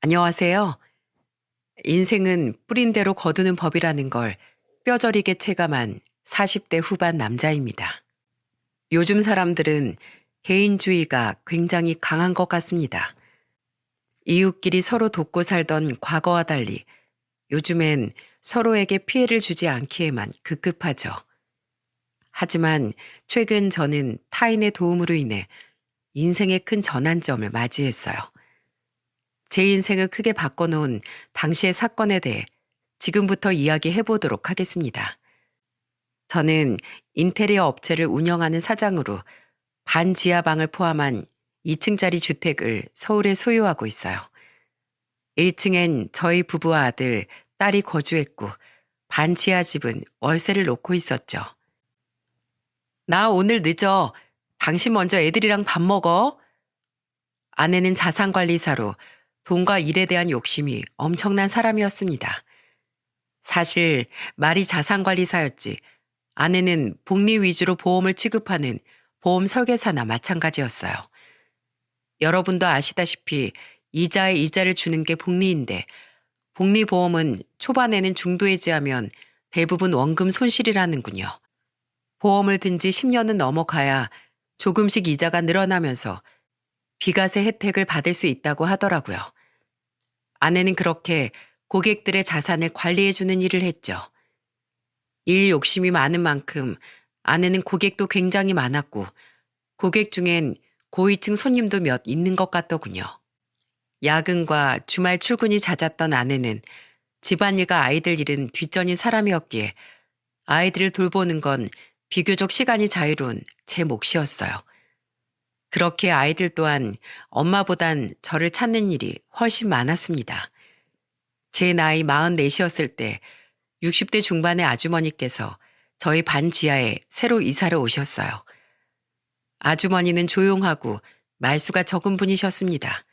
안녕하세요. 인생은 뿌린 대로 거두는 법이라는 걸 뼈저리게 체감한 40대 후반 남자입니다. 요즘 사람들은 개인주의가 굉장히 강한 것 같습니다. 이웃끼리 서로 돕고 살던 과거와 달리 요즘엔 서로에게 피해를 주지 않기에만 급급하죠. 하지만 최근 저는 타인의 도움으로 인해 인생의 큰 전환점을 맞이했어요. 제 인생을 크게 바꿔놓은 당시의 사건에 대해 지금부터 이야기해 보도록 하겠습니다. 저는 인테리어 업체를 운영하는 사장으로 반지하방을 포함한 2층짜리 주택을 서울에 소유하고 있어요. 1층엔 저희 부부와 아들, 딸이 거주했고 반지하 집은 월세를 놓고 있었죠. 나 오늘 늦어. 당신 먼저 애들이랑 밥 먹어. 아내는 자산관리사로 돈과 일에 대한 욕심이 엄청난 사람이었습니다. 사실 말이 자산관리사였지 아내는 복리 위주로 보험을 취급하는 보험 설계사나 마찬가지였어요. 여러분도 아시다시피 이자에 이자를 주는 게 복리인데 복리보험은 초반에는 중도해지하면 대부분 원금 손실이라는군요. 보험을 든 지 10년은 넘어가야 조금씩 이자가 늘어나면서 비과세 혜택을 받을 수 있다고 하더라고요. 아내는 그렇게 고객들의 자산을 관리해주는 일을 했죠. 일 욕심이 많은 만큼 아내는 고객도 굉장히 많았고 고객 중엔 고위층 손님도 몇 있는 것 같더군요. 야근과 주말 출근이 잦았던 아내는 집안일과 아이들 일은 뒷전인 사람이었기에 아이들을 돌보는 건 비교적 시간이 자유로운 제 몫이었어요. 그렇게 아이들 또한 엄마보단 저를 찾는 일이 훨씬 많았습니다. 제 나이 44이었을 때 60대 중반의 아주머니께서 저희 반 지하에 새로 이사를 오셨어요. 아주머니는 조용하고 말수가 적은 분이셨습니다.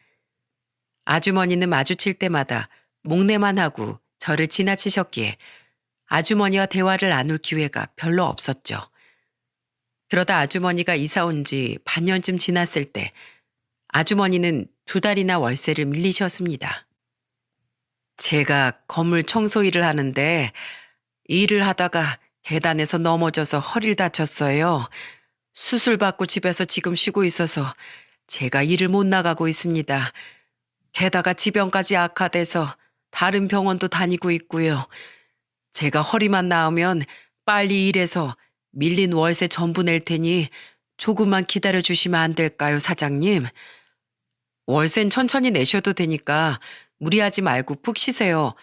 아주머니는 마주칠 때마다 목례만 하고 저를 지나치셨기에 아주머니와 대화를 나눌 기회가 별로 없었죠. 그러다 아주머니가 이사 온 지 반년쯤 지났을 때 아주머니는 2달이나 월세를 밀리셨습니다. 제가 건물 청소 일을 하는데 일을 하다가 계단에서 넘어져서 허리를 다쳤어요. 수술받고 집에서 지금 쉬고 있어서 제가 일을 못 나가고 있습니다. 게다가 지병까지 악화돼서 다른 병원도 다니고 있고요. 제가 허리만 나으면 빨리 일해서 밀린 월세 전부 낼 테니 조금만 기다려 주시면 안 될까요, 사장님? 월세는 천천히 내셔도 되니까 무리하지 말고 푹 쉬세요.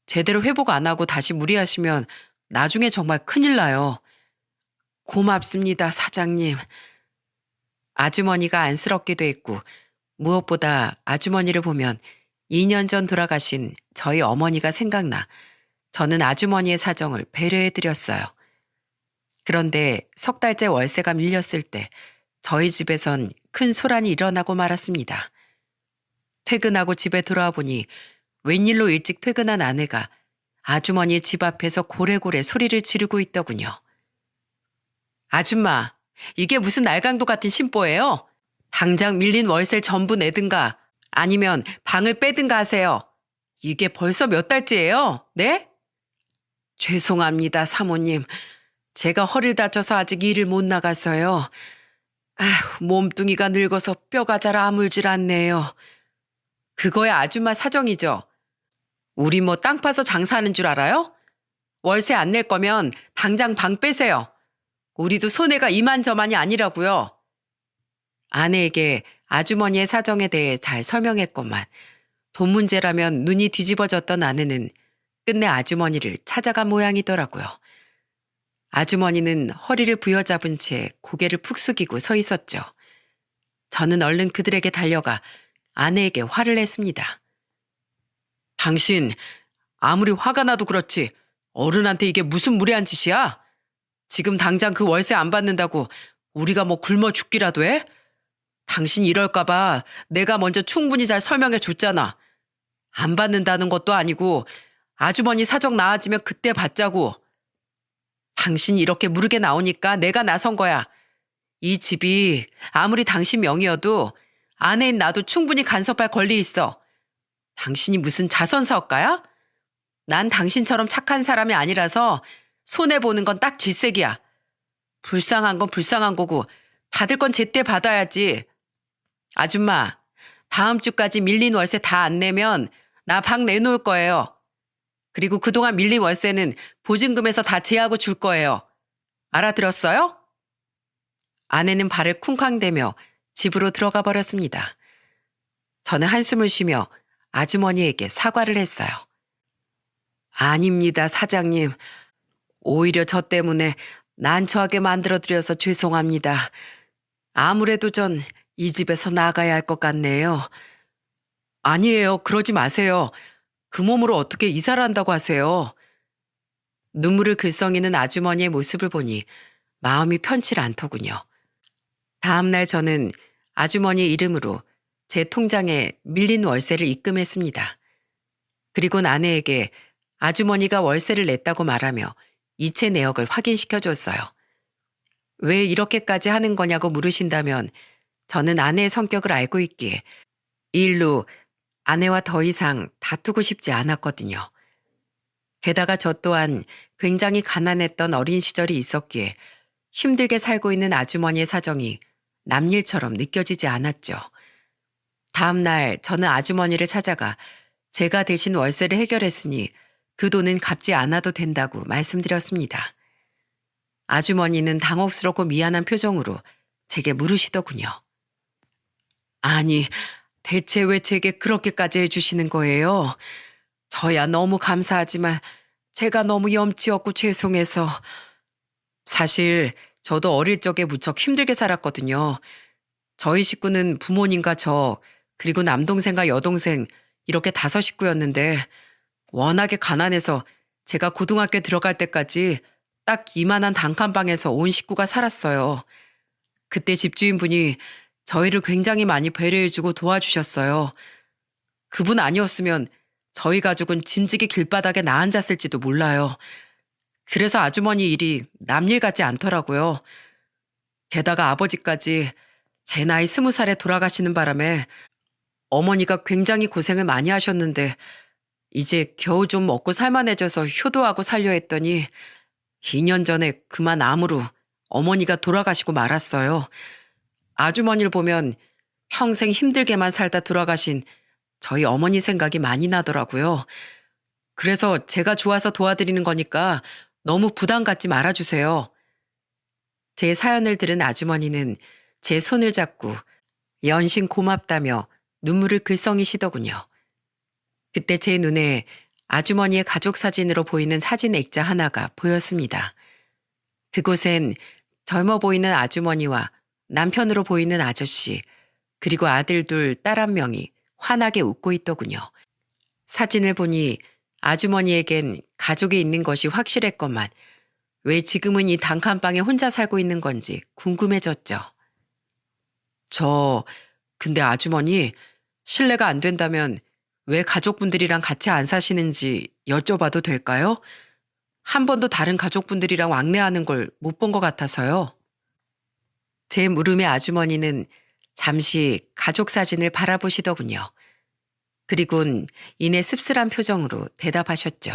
제대로 회복 안 하고 다시 무리하시면 나중에 정말 큰일 나요. 고맙습니다, 사장님. 아주머니가 안쓰럽기도 했고 무엇보다 아주머니를 보면 2년 전 돌아가신 저희 어머니가 생각나 저는 아주머니의 사정을 배려해드렸어요. 그런데 석 달째 월세가 밀렸을 때 저희 집에선 큰 소란이 일어나고 말았습니다. 퇴근하고 집에 돌아와 보니 웬일로 일찍 퇴근한 아내가 아주머니 집 앞에서 고래고래 소리를 지르고 있더군요. 아줌마, 이게 무슨 날강도 같은 심보예요? 당장 밀린 월세를 전부 내든가 아니면 방을 빼든가 하세요. 이게 벌써 몇 달째예요? 네? 죄송합니다, 사모님. 제가 허리를 다쳐서 아직 일을 못 나가서요. 아휴, 몸뚱이가 늙어서 뼈가 잘 아물질 않네요. 그거야 아줌마 사정이죠. 우리 뭐 땅 파서 장사하는 줄 알아요? 월세 안 낼 거면 당장 방 빼세요. 우리도 손해가 이만저만이 아니라고요. 아내에게 아주머니의 사정에 대해 잘 설명했건만 돈 문제라면 눈이 뒤집어졌던 아내는 끝내 아주머니를 찾아간 모양이더라고요. 아주머니는 허리를 부여잡은 채 고개를 푹 숙이고 서 있었죠. 저는 얼른 그들에게 달려가 아내에게 화를 냈습니다. 당신 아무리 화가 나도 그렇지 어른한테 이게 무슨 무례한 짓이야? 지금 당장 그 월세 안 받는다고 우리가 뭐 굶어 죽기라도 해? 당신 이럴까 봐 내가 먼저 충분히 잘 설명해 줬잖아. 안 받는다는 것도 아니고 아주머니 사정 나아지면 그때 받자고. 당신 이렇게 무르게 나오니까 내가 나선 거야. 이 집이 아무리 당신 명의여도 아내인 나도 충분히 간섭할 권리 있어. 당신이 무슨 자선사업가야? 난 당신처럼 착한 사람이 아니라서 손해보는 건 딱 질색이야. 불쌍한 건 불쌍한 거고 받을 건 제때 받아야지. 아줌마, 다음 주까지 밀린 월세 다 안 내면 나 방 내놓을 거예요. 그리고 그동안 밀린 월세는 보증금에서 다 제하고 줄 거예요. 알아들었어요? 아내는 발을 쿵쾅대며 집으로 들어가 버렸습니다. 저는 한숨을 쉬며 아주머니에게 사과를 했어요. 아닙니다, 사장님. 오히려 저 때문에 난처하게 만들어드려서 죄송합니다. 아무래도 전 이 집에서 나가야 할 것 같네요. 아니에요. 그러지 마세요. 그 몸으로 어떻게 이사를 한다고 하세요. 눈물을 글썽이는 아주머니의 모습을 보니 마음이 편치 않더군요. 다음 날 저는 아주머니 이름으로 제 통장에 밀린 월세를 입금했습니다. 그리고 아내에게 아주머니가 월세를 냈다고 말하며 이체 내역을 확인시켜줬어요. 왜 이렇게까지 하는 거냐고 물으신다면 저는 아내의 성격을 알고 있기에 이 일로 아내와 더 이상 다투고 싶지 않았거든요. 게다가 저 또한 굉장히 가난했던 어린 시절이 있었기에 힘들게 살고 있는 아주머니의 사정이 남일처럼 느껴지지 않았죠. 다음 날 저는 아주머니를 찾아가 제가 대신 월세를 해결했으니 그 돈은 갚지 않아도 된다고 말씀드렸습니다. 아주머니는 당혹스럽고 미안한 표정으로 제게 물으시더군요. 아니, 대체 왜 제게 그렇게까지 해주시는 거예요? 저야 너무 감사하지만 제가 너무 염치 없고 죄송해서. 사실 저도 어릴 적에 무척 힘들게 살았거든요. 저희 식구는 부모님과 저, 그리고 남동생과 여동생 이렇게 5식구였는데 워낙에 가난해서 제가 고등학교 들어갈 때까지 딱 이만한 단칸방에서 온 식구가 살았어요. 그때 집주인분이 저희를 굉장히 많이 배려해주고 도와주셨어요. 그분 아니었으면 저희 가족은 진즉에 길바닥에 나앉았을지도 몰라요. 그래서 아주머니 일이 남일 같지 않더라고요. 게다가 아버지까지 제 나이 20살에 돌아가시는 바람에 어머니가 굉장히 고생을 많이 하셨는데 이제 겨우 좀 먹고 살만해져서 효도하고 살려 했더니 2년 전에 그만 암으로 어머니가 돌아가시고 말았어요. 아주머니를 보면 평생 힘들게만 살다 돌아가신 저희 어머니 생각이 많이 나더라고요. 그래서 제가 좋아서 도와드리는 거니까 너무 부담 갖지 말아주세요. 제 사연을 들은 아주머니는 제 손을 잡고 연신 고맙다며 눈물을 글썽이시더군요. 그때 제 눈에 아주머니의 가족 사진으로 보이는 사진 액자 하나가 보였습니다. 그곳엔 젊어 보이는 아주머니와 남편으로 보이는 아저씨, 그리고 아들 둘, 딸 1명이 환하게 웃고 있더군요. 사진을 보니 아주머니에겐 가족이 있는 것이 확실했건만 왜 지금은 이 단칸방에 혼자 살고 있는 건지 궁금해졌죠. 근데 아주머니, 실례가 안 된다면 왜 가족분들이랑 같이 안 사시는지 여쭤봐도 될까요? 한 번도 다른 가족분들이랑 왕래하는 걸 못 본 것 같아서요. 제 물음에 아주머니는 잠시 가족 사진을 바라보시더군요. 그리곤 이내 씁쓸한 표정으로 대답하셨죠.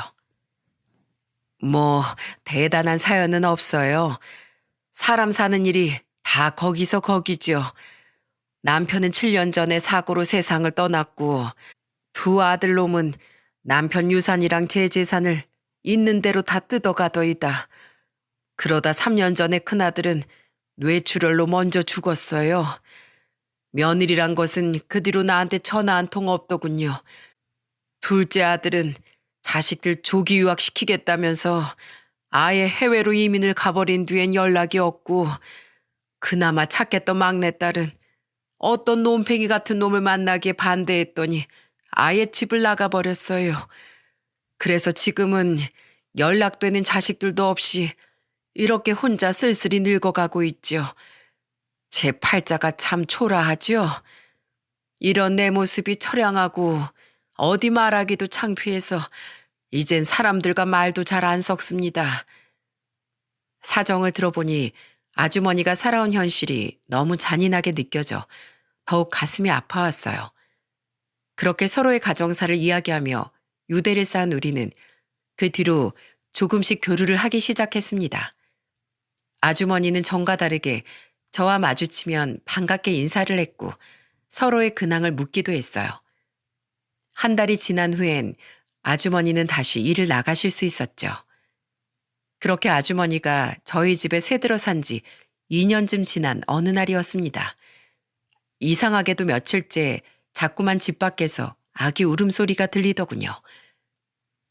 뭐 대단한 사연은 없어요. 사람 사는 일이 다 거기서 거기죠. 남편은 7년 전에 사고로 세상을 떠났고 두 아들놈은 남편 유산이랑 제 재산을 있는 대로 다 뜯어가더이다. 그러다 3년 전에 큰아들은 뇌출혈로 먼저 죽었어요. 며느리란 것은 그 뒤로 나한테 전화 한 통 없더군요. 둘째 아들은 자식들 조기 유학시키겠다면서 아예 해외로 이민을 가버린 뒤엔 연락이 없고 그나마 착했던 막내딸은 어떤 놈팽이 같은 놈을 만나기에 반대했더니 아예 집을 나가버렸어요. 그래서 지금은 연락되는 자식들도 없이 이렇게 혼자 쓸쓸히 늙어가고 있죠. 제 팔자가 참 초라하죠. 이런 내 모습이 처량하고 어디 말하기도 창피해서 이젠 사람들과 말도 잘 안 섞습니다. 사정을 들어보니 아주머니가 살아온 현실이 너무 잔인하게 느껴져 더욱 가슴이 아파왔어요. 그렇게 서로의 가정사를 이야기하며 유대를 쌓은 우리는 그 뒤로 조금씩 교류를 하기 시작했습니다. 아주머니는 전과 다르게 저와 마주치면 반갑게 인사를 했고 서로의 근황을 묻기도 했어요. 한 달이 지난 후엔 아주머니는 다시 일을 나가실 수 있었죠. 그렇게 아주머니가 저희 집에 새들어 산 지 2년쯤 지난 어느 날이었습니다. 이상하게도 며칠째 자꾸만 집 밖에서 아기 울음소리가 들리더군요.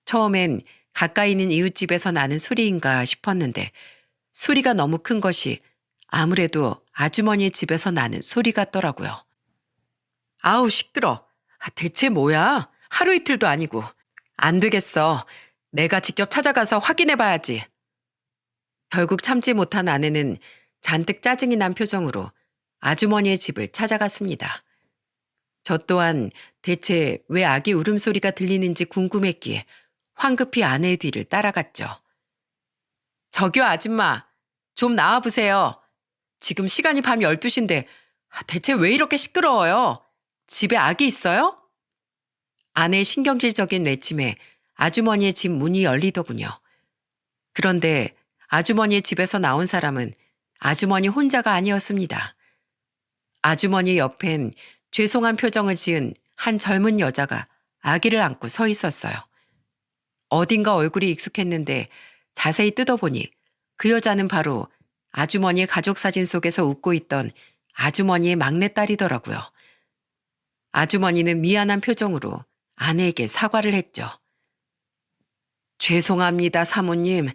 처음엔 가까이 있는 이웃집에서 나는 소리인가 싶었는데 소리가 너무 큰 것이 아무래도 아주머니의 집에서 나는 소리 같더라고요. 아우 시끄러. 대체 뭐야? 하루 이틀도 아니고. 안 되겠어. 내가 직접 찾아가서 확인해 봐야지. 결국 참지 못한 아내는 잔뜩 짜증이 난 표정으로 아주머니의 집을 찾아갔습니다. 저 또한 대체 왜 아기 울음소리가 들리는지 궁금했기에 황급히 아내의 뒤를 따라갔죠. 저기요 아줌마, 좀 나와보세요. 지금 시간이 밤 12시인데 대체 왜 이렇게 시끄러워요? 집에 아기 있어요? 아내의 신경질적인 외침에 아주머니의 집 문이 열리더군요. 그런데 아주머니의 집에서 나온 사람은 아주머니 혼자가 아니었습니다. 아주머니 옆엔 죄송한 표정을 지은 한 젊은 여자가 아기를 안고 서 있었어요. 어딘가 얼굴이 익숙했는데 자세히 뜯어보니 그 여자는 바로 아주머니의 가족사진 속에서 웃고 있던 아주머니의 막내딸이더라고요. 아주머니는 미안한 표정으로 아내에게 사과를 했죠. 죄송합니다, 사모님.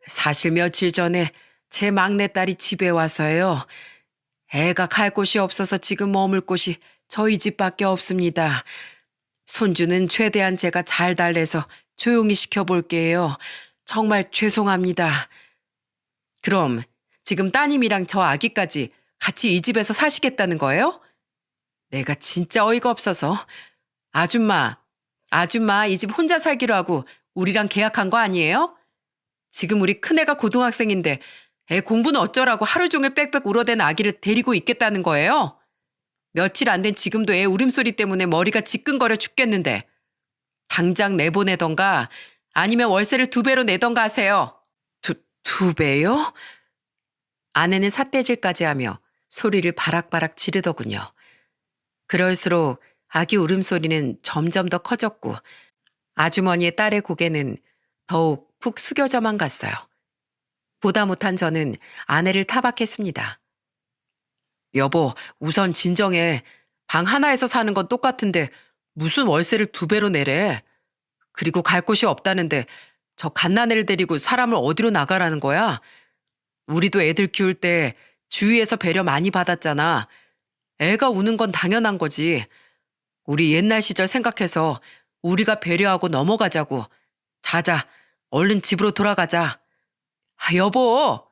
사실 며칠 전에 제 막내딸이 집에 와서요. 애가 갈 곳이 없어서 지금 머물 곳이 저희 집밖에 없습니다. 손주는 최대한 제가 잘 달래서 조용히 시켜볼게요. 정말 죄송합니다. 그럼 지금 따님이랑 저 아기까지 같이 이 집에서 사시겠다는 거예요? 내가 진짜 어이가 없어서. 아줌마 이 집 혼자 살기로 하고 우리랑 계약한 거 아니에요? 지금 우리 큰애가 고등학생인데 애 공부는 어쩌라고 하루 종일 빽빽 울어댄 아기를 데리고 있겠다는 거예요? 며칠 안 된 지금도 애 울음소리 때문에 머리가 지끈거려 죽겠는데 당장 내보내던가 아니면 월세를 2배로 내던가 하세요. 2배요? 아내는 삿대질까지 하며 소리를 바락바락 지르더군요. 그럴수록 아기 울음소리는 점점 더 커졌고 아주머니의 딸의 고개는 더욱 푹 숙여져만 갔어요. 보다 못한 저는 아내를 타박했습니다. 여보, 우선 진정해. 방 하나에서 사는 건 똑같은데 무슨 월세를 2배로 내래. 그리고 갈 곳이 없다는데 저 갓난애를 데리고 사람을 어디로 나가라는 거야? 우리도 애들 키울 때 주위에서 배려 많이 받았잖아. 애가 우는 건 당연한 거지. 우리 옛날 시절 생각해서 우리가 배려하고 넘어가자고. 자자, 얼른 집으로 돌아가자. 여보!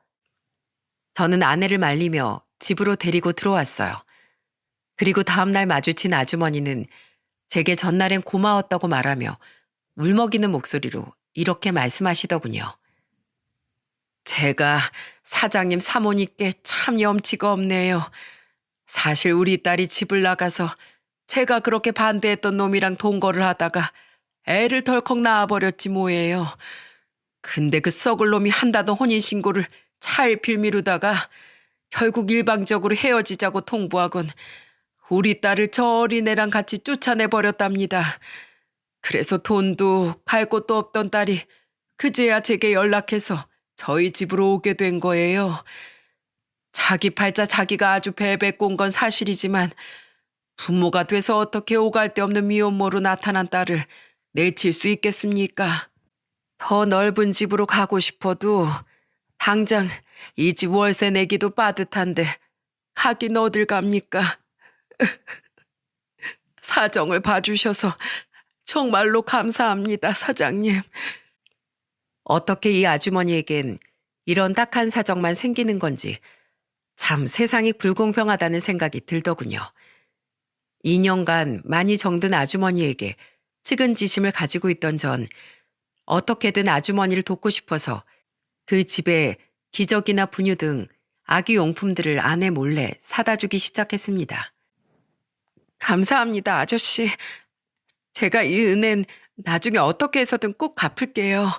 저는 아내를 말리며 집으로 데리고 들어왔어요. 그리고 다음날 마주친 아주머니는 제게 전날엔 고마웠다고 말하며 울먹이는 목소리로 이렇게 말씀하시더군요. 제가 사장님 사모님께 참 염치가 없네요. 사실 우리 딸이 집을 나가서 제가 그렇게 반대했던 놈이랑 동거를 하다가 애를 덜컥 낳아버렸지 뭐예요. 근데 그 썩을 놈이 한다던 혼인신고를 차일필 미루다가 결국 일방적으로 헤어지자고 통보하곤 우리 딸을 저 어린애랑 같이 쫓아내버렸답니다. 그래서 돈도 갈 곳도 없던 딸이 그제야 제게 연락해서 저희 집으로 오게 된 거예요. 자기 팔자 자기가 아주 베베 꼰 건 사실이지만 부모가 돼서 어떻게 오갈 데 없는 미혼모로 나타난 딸을 내칠 수 있겠습니까? 더 넓은 집으로 가고 싶어도 당장 이 집 월세 내기도 빠듯한데 가긴 어딜 갑니까? 사정을 봐주셔서 정말로 감사합니다, 사장님. 어떻게 이 아주머니에겐 이런 딱한 사정만 생기는 건지 참 세상이 불공평하다는 생각이 들더군요. 2년간 많이 정든 아주머니에게 측은지심을 가지고 있던 전 어떻게든 아주머니를 돕고 싶어서 그 집에 기저귀나 분유 등 아기 용품들을 아내 몰래 사다 주기 시작했습니다. 감사합니다, 아저씨. 제가 이 은혜는 나중에 어떻게 해서든 꼭 갚을게요.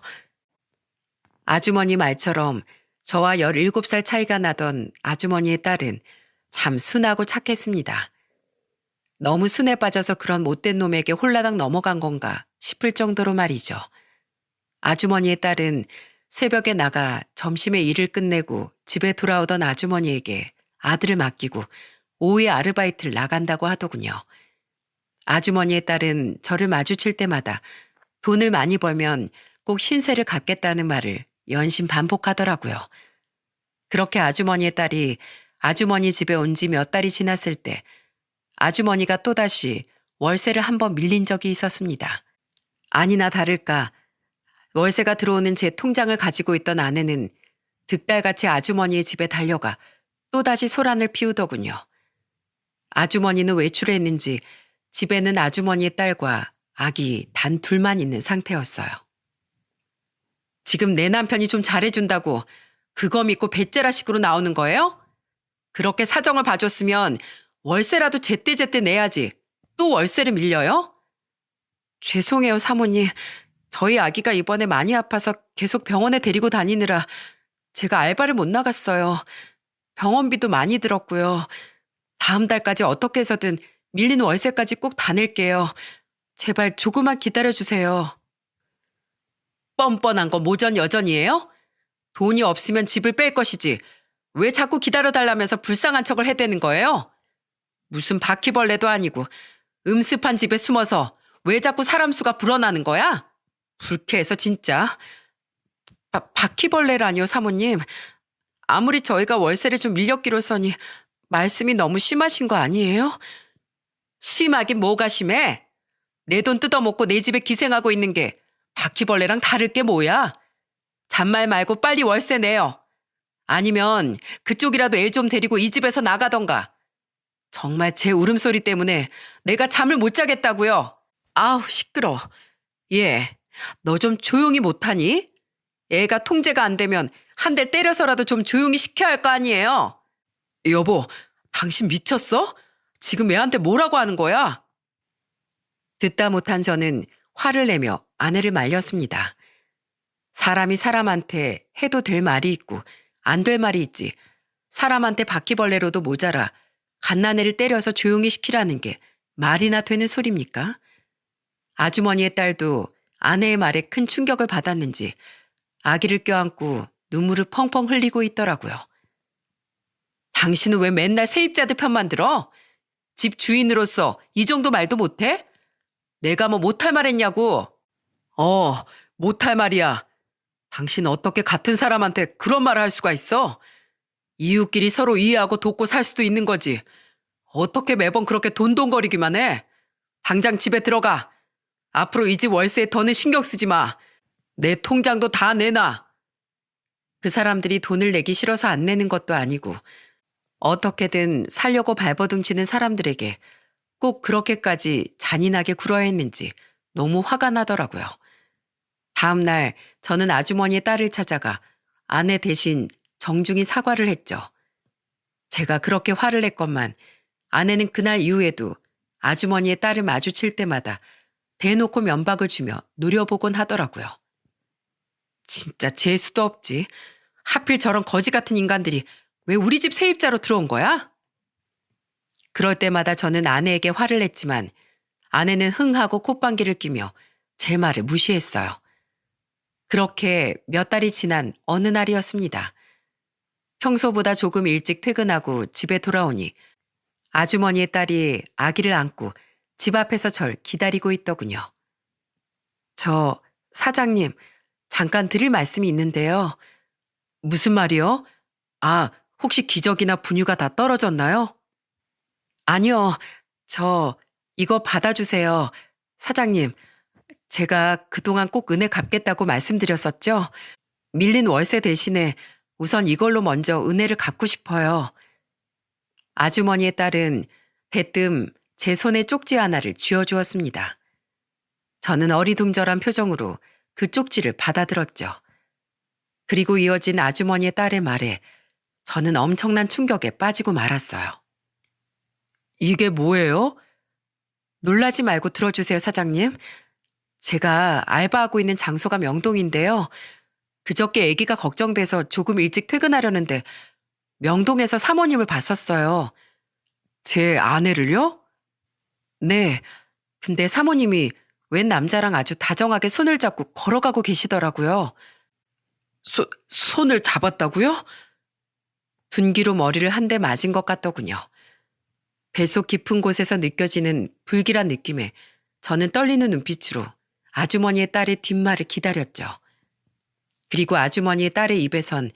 아주머니 말처럼 저와 17살 차이가 나던 아주머니의 딸은 참 순하고 착했습니다. 너무 순해 빠져서 그런 못된 놈에게 홀라당 넘어간 건가 싶을 정도로 말이죠. 아주머니의 딸은 새벽에 나가 점심에 일을 끝내고 집에 돌아오던 아주머니에게 아들을 맡기고 오후에 아르바이트를 나간다고 하더군요. 아주머니의 딸은 저를 마주칠 때마다 돈을 많이 벌면 꼭 신세를 갚겠다는 말을 연신 반복하더라고요. 그렇게 아주머니의 딸이 아주머니 집에 온 지 몇 달이 지났을 때 아주머니가 또다시 월세를 한 번 밀린 적이 있었습니다. 아니나 다를까 월세가 들어오는 제 통장을 가지고 있던 아내는 득달같이 아주머니의 집에 달려가 또다시 소란을 피우더군요. 아주머니는 외출을 했는지 집에는 아주머니의 딸과 아기 단 둘만 있는 상태였어요. 지금 내 남편이 좀 잘해준다고 그거 믿고 배째라식으로 나오는 거예요? 그렇게 사정을 봐줬으면 월세라도 제때제때 내야지. 또 월세를 밀려요? 죄송해요, 사모님. 저희 아기가 이번에 많이 아파서 계속 병원에 데리고 다니느라 제가 알바를 못 나갔어요. 병원비도 많이 들었고요. 다음 달까지 어떻게 해서든 밀린 월세까지 꼭 다 낼게요. 제발 조금만 기다려주세요. 뻔뻔한 거 모전 여전이에요? 돈이 없으면 집을 뺄 것이지. 왜 자꾸 기다려달라면서 불쌍한 척을 해대는 거예요? 무슨 바퀴벌레도 아니고 음습한 집에 숨어서 왜 자꾸 사람 수가 불어나는 거야? 불쾌해서 진짜. 바퀴벌레라니요, 사모님. 아무리 저희가 월세를 좀 밀렸기로서니 말씀이 너무 심하신 거 아니에요? 심하긴 뭐가 심해? 내 돈 뜯어먹고 내 집에 기생하고 있는 게 바퀴벌레랑 다를 게 뭐야? 잔말 말고 빨리 월세 내요. 아니면 그쪽이라도 애 좀 데리고 이 집에서 나가던가. 정말 제 울음소리 때문에 내가 잠을 못 자겠다고요. 아우 시끄러. 예, 너 좀 조용히 못하니? 애가 통제가 안 되면 한 대 때려서라도 좀 조용히 시켜야 할 거 아니에요. 여보, 당신 미쳤어? 지금 애한테 뭐라고 하는 거야? 듣다 못한 저는 화를 내며 아내를 말렸습니다. 사람이 사람한테 해도 될 말이 있고 안 될 말이 있지. 사람한테 바퀴벌레로도 모자라 갓난애를 때려서 조용히 시키라는 게 말이나 되는 소리입니까? 아주머니의 딸도 아내의 말에 큰 충격을 받았는지 아기를 껴안고 눈물을 펑펑 흘리고 있더라고요. 당신은 왜 맨날 세입자들 편만 들어? 집 주인으로서 이 정도 말도 못해? 내가 뭐 못할 말 했냐고. 못할 말이야. 당신 어떻게 같은 사람한테 그런 말을 할 수가 있어? 이웃끼리 서로 이해하고 돕고 살 수도 있는 거지. 어떻게 매번 그렇게 돈돈거리기만 해? 당장 집에 들어가. 앞으로 이 집 월세에 더는 신경 쓰지 마. 내 통장도 다 내놔. 그 사람들이 돈을 내기 싫어서 안 내는 것도 아니고 어떻게든 살려고 발버둥치는 사람들에게 꼭 그렇게까지 잔인하게 굴어야 했는지 너무 화가 나더라고요. 다음 날 저는 아주머니의 딸을 찾아가 아내 대신 정중히 사과를 했죠. 제가 그렇게 화를 냈건만 아내는 그날 이후에도 아주머니의 딸을 마주칠 때마다 대놓고 면박을 주며 노려보곤 하더라고요. 진짜 재수도 없지. 하필 저런 거지 같은 인간들이 왜 우리 집 세입자로 들어온 거야? 그럴 때마다 저는 아내에게 화를 냈지만 아내는 흥하고 콧방귀를 끼며 제 말을 무시했어요. 그렇게 몇 달이 지난 어느 날이었습니다. 평소보다 조금 일찍 퇴근하고 집에 돌아오니 아주머니의 딸이 아기를 안고 집 앞에서 절 기다리고 있더군요. 저 사장님, 잠깐 드릴 말씀이 있는데요. 무슨 말이요? 혹시 기저귀나 분유가 다 떨어졌나요? 아니요, 저 이거 받아주세요. 사장님, 제가 그동안 꼭 은혜 갚겠다고 말씀드렸었죠? 밀린 월세 대신에 우선 이걸로 먼저 은혜를 갚고 싶어요. 아주머니의 딸은 대뜸 제 손에 쪽지 하나를 쥐어주었습니다. 저는 어리둥절한 표정으로 그 쪽지를 받아들었죠. 그리고 이어진 아주머니의 딸의 말에 저는 엄청난 충격에 빠지고 말았어요. 이게 뭐예요? 놀라지 말고 들어주세요, 사장님. 제가 알바하고 있는 장소가 명동인데요. 그저께 아기가 걱정돼서 조금 일찍 퇴근하려는데 명동에서 사모님을 봤었어요. 제 아내를요? 네. 근데 사모님이 웬 남자랑 아주 다정하게 손을 잡고 걸어가고 계시더라고요. 손을 잡았다고요? 둔기로 머리를 한 대 맞은 것 같더군요. 뱃속 깊은 곳에서 느껴지는 불길한 느낌에 저는 떨리는 눈빛으로 아주머니의 딸의 뒷말을 기다렸죠. 그리고 아주머니의 딸의 입에선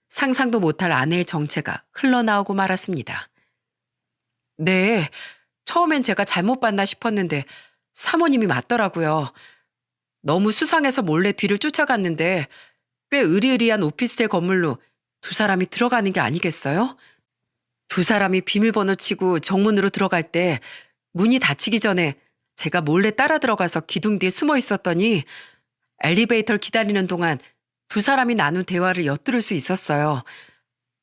상상도 못할 아내의 정체가 흘러나오고 말았습니다. 네, 처음엔 제가 잘못 봤나 싶었는데 사모님이 맞더라고요. 너무 수상해서 몰래 뒤를 쫓아갔는데 꽤 으리으리한 오피스텔 건물로 두 사람이 들어가는 게 아니겠어요? 두 사람이 비밀번호 치고 정문으로 들어갈 때 문이 닫히기 전에 제가 몰래 따라 들어가서 기둥 뒤에 숨어 있었더니 엘리베이터를 기다리는 동안 두 사람이 나눈 대화를 엿들을 수 있었어요.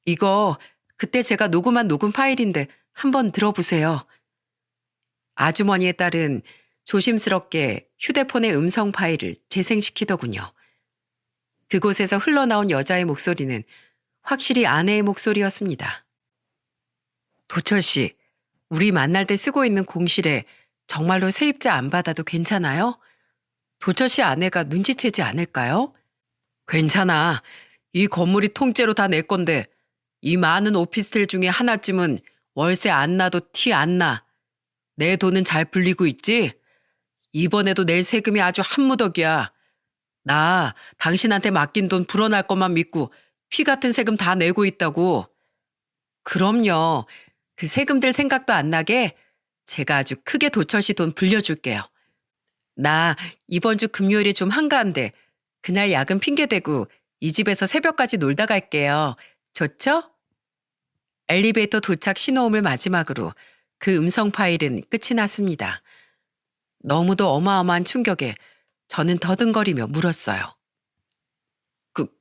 이거 그때 제가 녹음한 녹음 파일인데 한번 들어보세요. 아주머니의 딸은 조심스럽게 휴대폰의 음성 파일을 재생시키더군요. 그곳에서 흘러나온 여자의 목소리는 확실히 아내의 목소리였습니다. 도철 씨, 우리 만날 때 쓰고 있는 공실에 정말로 세입자 안 받아도 괜찮아요? 도철 씨 아내가 눈치채지 않을까요? 괜찮아. 이 건물이 통째로 다 내 건데 이 많은 오피스텔 중에 하나쯤은 월세 안 나도 티 안 나. 내 돈은 잘 불리고 있지? 이번에도 낼 세금이 아주 한무더기야. 나 당신한테 맡긴 돈 불어날 것만 믿고 피 같은 세금 다 내고 있다고. 그럼요. 그 세금들 생각도 안 나게 제가 아주 크게 도철 씨 돈 불려줄게요. 나 이번 주 금요일에 좀 한가한데 그날 야근 핑계대고 이 집에서 새벽까지 놀다 갈게요. 좋죠? 엘리베이터 도착 신호음을 마지막으로 그 음성 파일은 끝이 났습니다. 너무도 어마어마한 충격에 저는 더듬거리며 물었어요.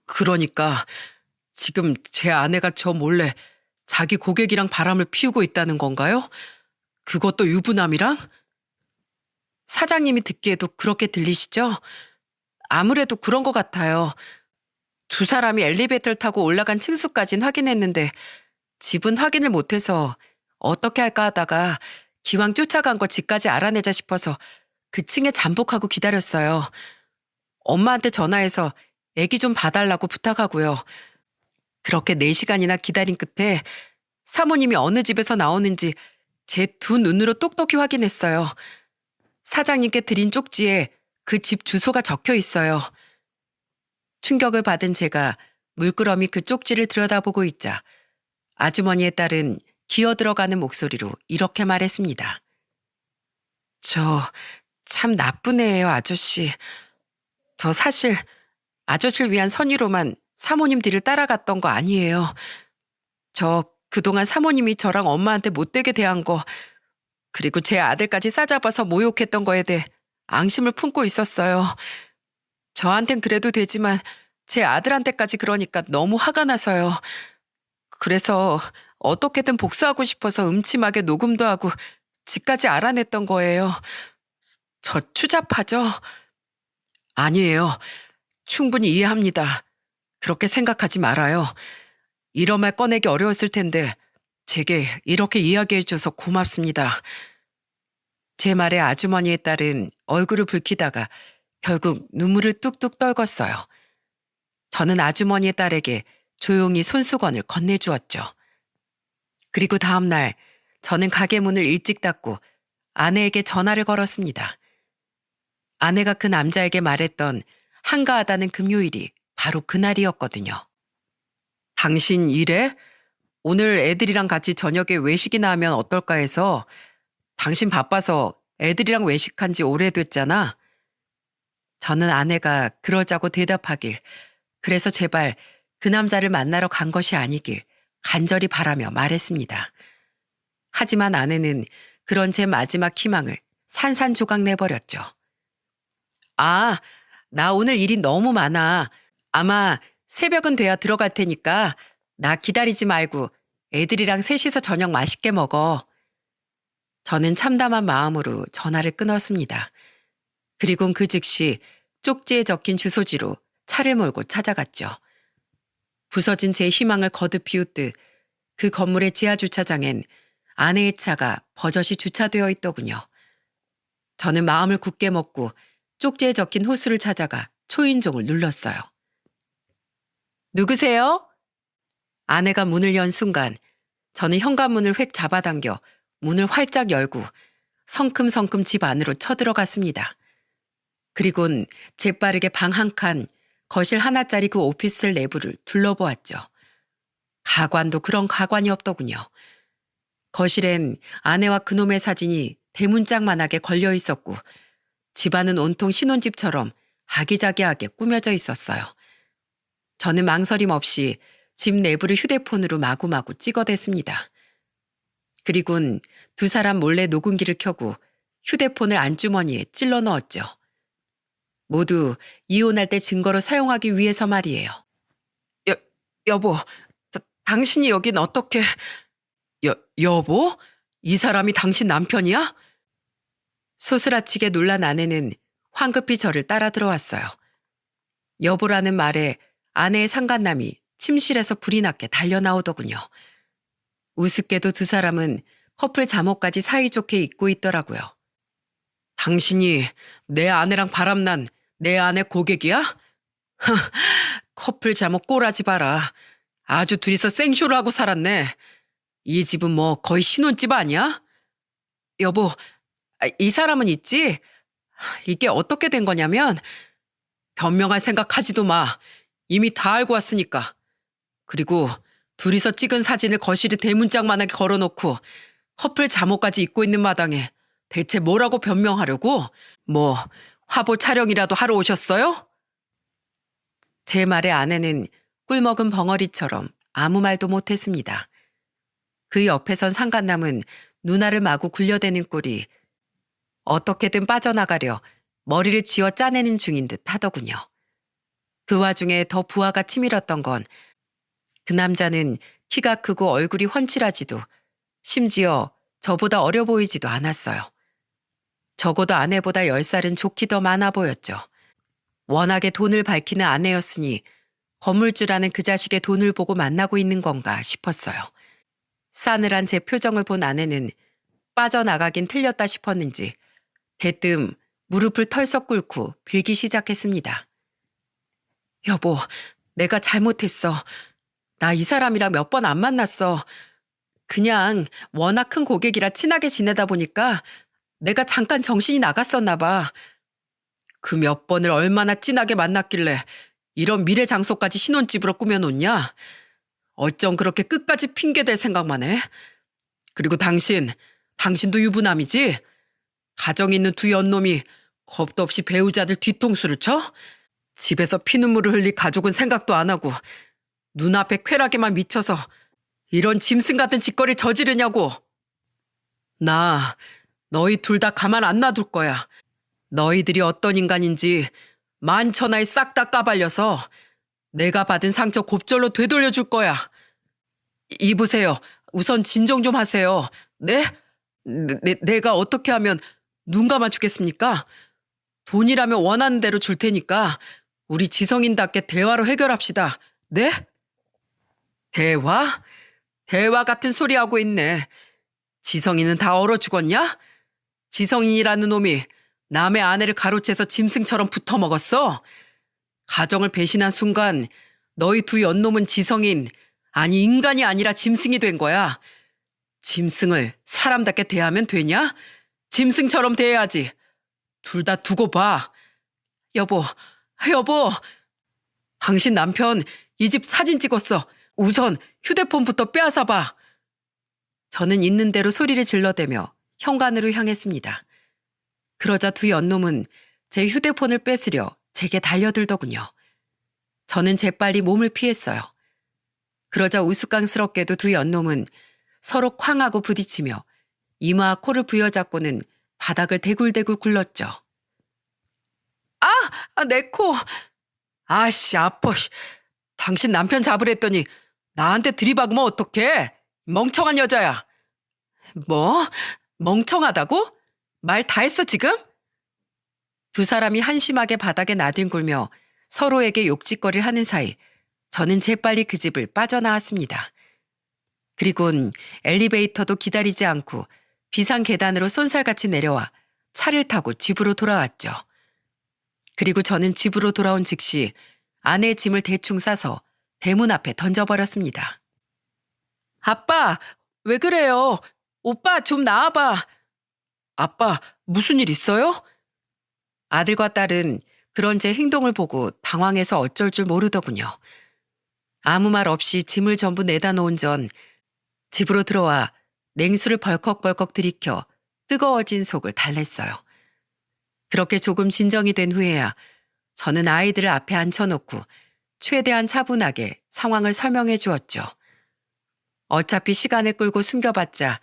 그러니까 지금 제 아내가 저 몰래 자기 고객이랑 바람을 피우고 있다는 건가요? 그것도 유부남이랑? 사장님이 듣기에도 그렇게 들리시죠? 아무래도 그런 것 같아요. 두 사람이 엘리베이터를 타고 올라간 층수까진 확인했는데 집은 확인을 못해서 어떻게 할까 하다가 기왕 쫓아간 거 집까지 알아내자 싶어서 그 층에 잠복하고 기다렸어요. 엄마한테 전화해서 애기 좀 봐달라고 부탁하고요. 그렇게 4시간이나 기다린 끝에 사모님이 어느 집에서 나오는지 제 두 눈으로 똑똑히 확인했어요. 사장님께 드린 쪽지에 그 집 주소가 적혀 있어요. 충격을 받은 제가 물끄러미 그 쪽지를 들여다보고 있자 아주머니의 딸은 기어들어가는 목소리로 이렇게 말했습니다. 저 참 나쁜 애예요, 아저씨. 저 사실 아저씨를 위한 선의로만 사모님 뒤를 따라갔던 거 아니에요. 저 그동안 사모님이 저랑 엄마한테 못되게 대한 거, 그리고 제 아들까지 싸잡아서 모욕했던 거에 대해 앙심을 품고 있었어요. 저한텐 그래도 되지만 제 아들한테까지 그러니까 너무 화가 나서요. 그래서 어떻게든 복수하고 싶어서 음침하게 녹음도 하고 집까지 알아냈던 거예요. 저 추잡하죠? 아니에요. 충분히 이해합니다. 그렇게 생각하지 말아요. 이런 말 꺼내기 어려웠을 텐데 제게 이렇게 이야기해줘서 고맙습니다. 제 말에 아주머니의 딸은 얼굴을 붉히다가 결국 눈물을 뚝뚝 떨궜어요. 저는 아주머니의 딸에게 조용히 손수건을 건네주었죠. 그리고 다음 날 저는 가게 문을 일찍 닫고 아내에게 전화를 걸었습니다. 아내가 그 남자에게 말했던 한가하다는 금요일이 바로 그날이었거든요. 당신 일해? 오늘 애들이랑 같이 저녁에 외식이나 하면 어떨까 해서. 당신 바빠서 애들이랑 외식한 지 오래됐잖아. 저는 아내가 그러자고 대답하길, 그래서 제발 그 남자를 만나러 간 것이 아니길 간절히 바라며 말했습니다. 하지만 아내는 그런 제 마지막 희망을 산산조각 내버렸죠. 아, 나 오늘 일이 너무 많아. 아마 새벽은 돼야 들어갈 테니까 나 기다리지 말고 애들이랑 셋이서 저녁 맛있게 먹어. 저는 참담한 마음으로 전화를 끊었습니다. 그리곤 그 즉시 쪽지에 적힌 주소지로 차를 몰고 찾아갔죠. 부서진 제 희망을 거듭 비웃듯 그 건물의 지하 주차장엔 아내의 차가 버젓이 주차되어 있더군요. 저는 마음을 굳게 먹고 쪽지에 적힌 호수를 찾아가 초인종을 눌렀어요. 누구세요? 아내가 문을 연 순간 저는 현관문을 획 잡아당겨 문을 활짝 열고 성큼성큼 집 안으로 쳐들어갔습니다. 그리곤 재빠르게 방 한 칸, 거실 하나짜리 그 오피스텔 내부를 둘러보았죠. 가관도 그런 가관이 없더군요. 거실엔 아내와 그놈의 사진이 대문짝만하게 걸려 있었고 집안은 온통 신혼집처럼 아기자기하게 꾸며져 있었어요. 저는 망설임 없이 집 내부를 휴대폰으로 마구마구 찍어댔습니다. 그리곤 두 사람 몰래 녹음기를 켜고 휴대폰을 안주머니에 찔러 넣었죠. 모두 이혼할 때 증거로 사용하기 위해서 말이에요. 여보, 당신이 여긴 어떻게... 여보? 이 사람이 당신 남편이야? 소스라치게 놀란 아내는 황급히 저를 따라 들어왔어요. 여보라는 말에 아내의 상간남이 침실에서 불이 났게 달려나오더군요. 우습게도 두 사람은 커플 잠옷까지 사이좋게 입고 있더라고요. 당신이 내 아내랑 바람난 내 아내 고객이야? 커플 잠옷 꼬라지 봐라. 아주 둘이서 생쇼를 하고 살았네. 이 집은 뭐 거의 신혼집 아니야? 여보, 이 사람은 있지? 이게 어떻게 된 거냐면 변명할 생각하지도 마. 이미 다 알고 왔으니까. 그리고 둘이서 찍은 사진을 거실에 대문짝만하게 걸어놓고 커플 잠옷까지 입고 있는 마당에 대체 뭐라고 변명하려고? 뭐 화보 촬영이라도 하러 오셨어요? 제 말에 아내는 꿀먹은 벙어리처럼 아무 말도 못했습니다. 그 옆에 선 상간남은 누나를 마구 굴려대는 꼴이 어떻게든 빠져나가려 머리를 쥐어 짜내는 중인 듯 하더군요. 그 와중에 더 부하가 치밀었던 건 그 남자는 키가 크고 얼굴이 훤칠하지도 심지어 저보다 어려 보이지도 않았어요. 적어도 아내보다 10살은 좋게 더 많아 보였죠. 워낙에 돈을 밝히는 아내였으니 건물주라는 그 자식의 돈을 보고 만나고 있는 건가 싶었어요. 싸늘한 제 표정을 본 아내는 빠져나가긴 틀렸다 싶었는지 대뜸 무릎을 털썩 꿇고 빌기 시작했습니다. 여보, 내가 잘못했어. 나 이 사람이랑 몇 번 안 만났어. 그냥 워낙 큰 고객이라 친하게 지내다 보니까 내가 잠깐 정신이 나갔었나 봐. 그 몇 번을 얼마나 진하게 만났길래 이런 미래 장소까지 신혼집으로 꾸며놓냐? 어쩜 그렇게 끝까지 핑계댈 생각만 해? 그리고 당신도 유부남이지? 가정 있는 두 연놈이 겁도 없이 배우자들 뒤통수를 쳐? 집에서 피눈물을 흘릴 가족은 생각도 안 하고 눈앞에 쾌락에만 미쳐서 이런 짐승 같은 짓거리 저지르냐고. 나 너희 둘 다 가만 안 놔둘 거야. 너희들이 어떤 인간인지 만천하에 싹 다 까발려서 내가 받은 상처 곱절로 되돌려줄 거야. 이보세요. 우선 진정 좀 하세요. 네? 내가 어떻게 하면 눈 감아주겠습니까? 돈이라면 원하는 대로 줄 테니까 우리 지성인답게 대화로 해결합시다. 네? 대화? 대화 같은 소리 하고 있네. 지성이는 다 얼어 죽었냐? 지성인이라는 놈이 남의 아내를 가로채서 짐승처럼 붙어먹었어? 가정을 배신한 순간 너희 두 연놈은 지성인, 아니 인간이 아니라 짐승이 된 거야. 짐승을 사람답게 대하면 되냐? 짐승처럼 대해야지. 둘 다 두고 봐. 여보. 당신 남편 이 집 사진 찍었어. 우선 휴대폰부터 빼앗아 봐. 저는 있는 대로 소리를 질러대며 현관으로 향했습니다. 그러자 두 연놈은 제 휴대폰을 뺏으려 제게 달려들더군요. 저는 재빨리 몸을 피했어요. 그러자 우스꽝스럽게도 두 연놈은 서로 쾅하고 부딪히며 이마와 코를 부여잡고는 바닥을 대굴대굴 굴렀죠. 내 코. 아씨, 아파. 당신 남편 잡으랬더니 나한테 들이박으면 어떡해? 멍청한 여자야. 뭐? 멍청하다고? 말 다 했어 지금? 두 사람이 한심하게 바닥에 나뒹굴며 서로에게 욕짓거리를 하는 사이 저는 재빨리 그 집을 빠져나왔습니다. 그리곤 엘리베이터도 기다리지 않고 비상 계단으로 쏜살같이 내려와 차를 타고 집으로 돌아왔죠. 그리고 저는 집으로 돌아온 즉시 아내의 짐을 대충 싸서 대문 앞에 던져버렸습니다. 아빠, 왜 그래요? 오빠 좀 나와봐. 아빠, 무슨 일 있어요? 아들과 딸은 그런 제 행동을 보고 당황해서 어쩔 줄 모르더군요. 아무 말 없이 짐을 전부 내다 놓은 전 집으로 들어와 냉수를 벌컥벌컥 들이켜 뜨거워진 속을 달랬어요. 그렇게 조금 진정이 된 후에야 저는 아이들을 앞에 앉혀놓고 최대한 차분하게 상황을 설명해 주었죠. 어차피 시간을 끌고 숨겨봤자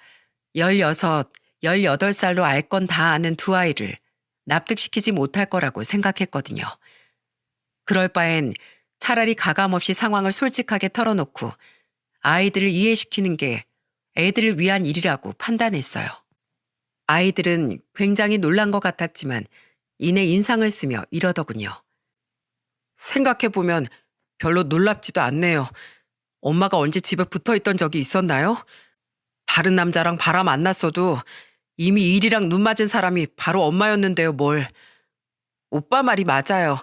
16, 18살로 알 건 다 아는 두 아이를 납득시키지 못할 거라고 생각했거든요. 그럴 바엔 차라리 가감없이 상황을 솔직하게 털어놓고 아이들을 이해시키는 게 애들을 위한 일이라고 판단했어요. 아이들은 굉장히 놀란 것 같았지만 이내 인상을 쓰며 이러더군요. 생각해보면 별로 놀랍지도 않네요. 엄마가 언제 집에 붙어있던 적이 있었나요? 다른 남자랑 바람 안 났어도 이미 일이랑 눈 맞은 사람이 바로 엄마였는데요, 뭘. 오빠 말이 맞아요.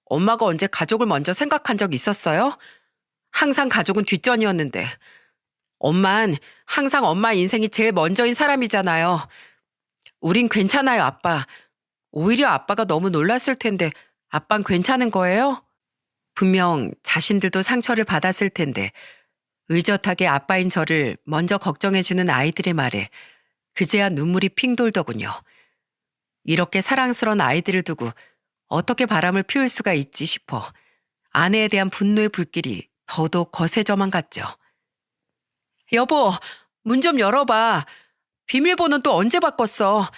엄마가 언제 가족을 먼저 생각한 적 있었어요? 항상 가족은 뒷전이었는데. 엄만 항상 엄마 인생이 제일 먼저인 사람이잖아요. 우린 괜찮아요, 아빠. 오히려 아빠가 너무 놀랐을 텐데 아빤 괜찮은 거예요? 분명 자신들도 상처를 받았을 텐데 의젓하게 아빠인 저를 먼저 걱정해주는 아이들의 말에 그제야 눈물이 핑 돌더군요. 이렇게 사랑스러운 아이들을 두고 어떻게 바람을 피울 수가 있지 싶어 아내에 대한 분노의 불길이 더더욱 거세져만 갔죠. 여보, 문 좀 열어봐. 비밀번호는 또 언제 바꿨어?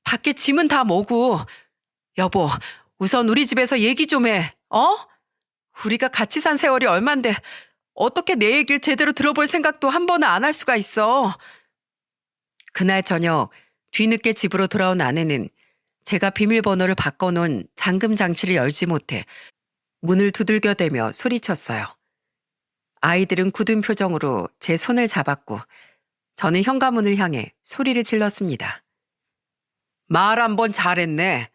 밖에 짐은 다 뭐고. 여보, 우선 우리 집에서 얘기 좀 해. 어? 우리가 같이 산 세월이 얼만데 어떻게 내 얘기를 제대로 들어볼 생각도 한 번은 안 할 수가 있어. 그날 저녁 뒤늦게 집으로 돌아온 아내는 제가 비밀번호를 바꿔놓은 잠금 장치를 열지 못해 문을 두들겨대며 소리쳤어요. 아이들은 굳은 표정으로 제 손을 잡았고 저는 현관문을 향해 소리를 질렀습니다. 말 한 번 잘했네.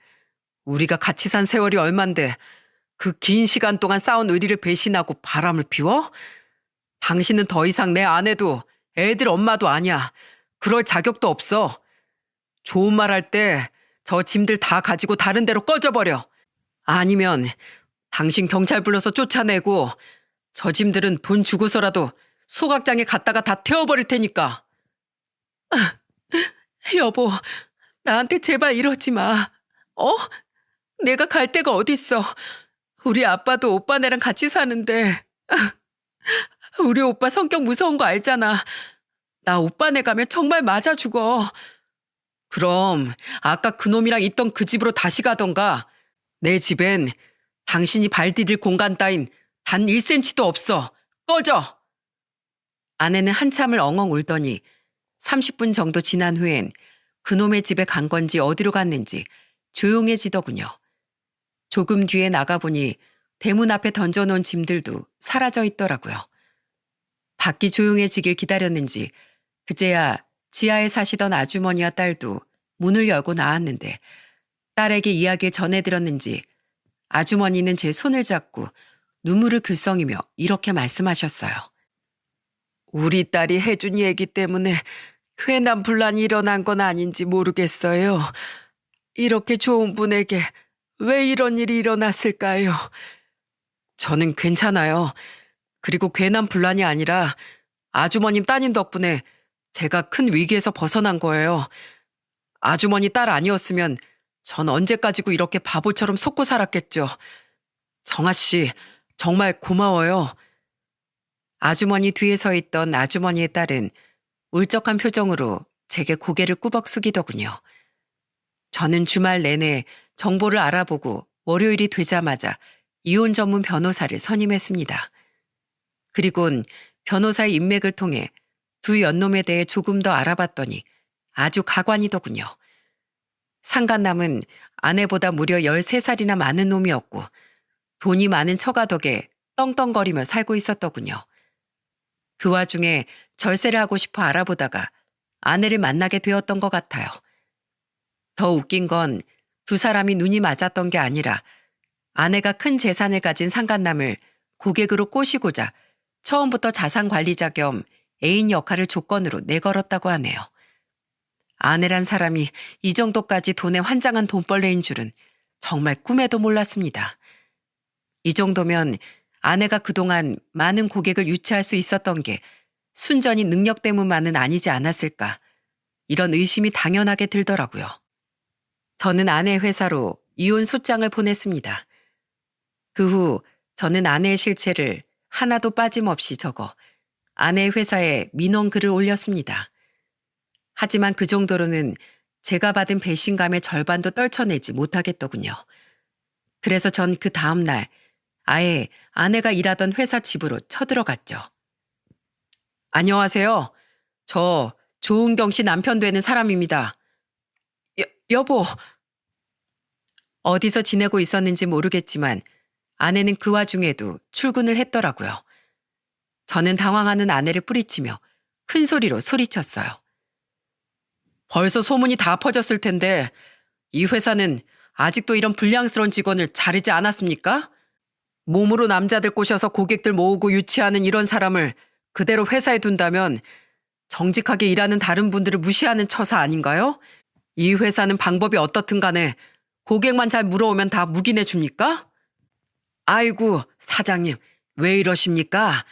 우리가 같이 산 세월이 얼만데 그 긴 시간 동안 쌓은 의리를 배신하고 바람을 피워? 당신은 더 이상 내 아내도 애들 엄마도 아니야. 그럴 자격도 없어. 좋은 말 할 때 저 짐들 다 가지고 다른 데로 꺼져버려. 아니면 당신 경찰 불러서 쫓아내고 저 짐들은 돈 주고서라도 소각장에 갖다가 다 태워버릴 테니까. 여보, 나한테 제발 이러지 마. 어? 내가 갈 데가 어딨어. 우리 아빠도 오빠네랑 같이 사는데. 우리 오빠 성격 무서운 거 알잖아. 나 오빠네 가면 정말 맞아 죽어. 그럼 아까 그놈이랑 있던 그 집으로 다시 가던가. 내 집엔 당신이 발 디딜 공간 따윈 단 1cm도 없어. 꺼져. 아내는 한참을 엉엉 울더니 30분 정도 지난 후엔 그놈의 집에 간 건지 어디로 갔는지 조용해지더군요. 조금 뒤에 나가보니 대문 앞에 던져놓은 짐들도 사라져 있더라고요. 밖이 조용해지길 기다렸는지 그제야 지하에 사시던 아주머니와 딸도 문을 열고 나왔는데 딸에게 이야기를 전해드렸는지 아주머니는 제 손을 잡고 눈물을 글썽이며 이렇게 말씀하셨어요. 우리 딸이 해준 얘기 때문에 괜한 분란이 일어난 건 아닌지 모르겠어요. 이렇게 좋은 분에게 왜 이런 일이 일어났을까요? 저는 괜찮아요. 그리고 괜한 분란이 아니라 아주머님 따님 덕분에 제가 큰 위기에서 벗어난 거예요. 아주머니 딸 아니었으면 전 언제까지고 이렇게 바보처럼 속고 살았겠죠. 정아 씨, 정말 고마워요. 아주머니 뒤에 서 있던 아주머니의 딸은 울적한 표정으로 제게 고개를 꾸벅 숙이더군요. 저는 주말 내내 정보를 알아보고 월요일이 되자마자 이혼 전문 변호사를 선임했습니다. 그리곤 변호사의 인맥을 통해 두 연놈에 대해 조금 더 알아봤더니 아주 가관이더군요. 상간남은 아내보다 무려 13살이나 많은 놈이었고 돈이 많은 처가 덕에 떵떵거리며 살고 있었더군요. 그 와중에 절세를 하고 싶어 알아보다가 아내를 만나게 되었던 것 같아요. 더 웃긴 건 두 사람이 눈이 맞았던 게 아니라 아내가 큰 재산을 가진 상간남을 고객으로 꼬시고자 처음부터 자산관리자 겸 애인 역할을 조건으로 내걸었다고 하네요. 아내란 사람이 이 정도까지 돈에 환장한 돈벌레인 줄은 정말 꿈에도 몰랐습니다. 이 정도면 아내가 그동안 많은 고객을 유치할 수 있었던 게 순전히 능력 때문만은 아니지 않았을까. 이런 의심이 당연하게 들더라고요. 저는 아내 회사로 이혼 소장을 보냈습니다. 그 후 저는 아내의 실체를 하나도 빠짐없이 적어 아내 회사에 민원 글을 올렸습니다. 하지만 그 정도로는 제가 받은 배신감의 절반도 떨쳐내지 못하겠더군요. 그래서 전 그 다음 날 아예 아내가 일하던 회사 집으로 쳐들어갔죠. 안녕하세요. 저 조은경 씨 남편 되는 사람입니다. 여보. 어디서 지내고 있었는지 모르겠지만 아내는 그 와중에도 출근을 했더라고요. 저는 당황하는 아내를 뿌리치며 큰 소리로 소리쳤어요. 벌써 소문이 다 퍼졌을 텐데 이 회사는 아직도 이런 불량스러운 직원을 자르지 않았습니까? 몸으로 남자들 꼬셔서 고객들 모으고 유치하는 이런 사람을 그대로 회사에 둔다면 정직하게 일하는 다른 분들을 무시하는 처사 아닌가요? 이 회사는 방법이 어떻든 간에 고객만 잘 물어오면 다 묵인해 줍니까? 아이고, 사장님, 왜 이러십니까?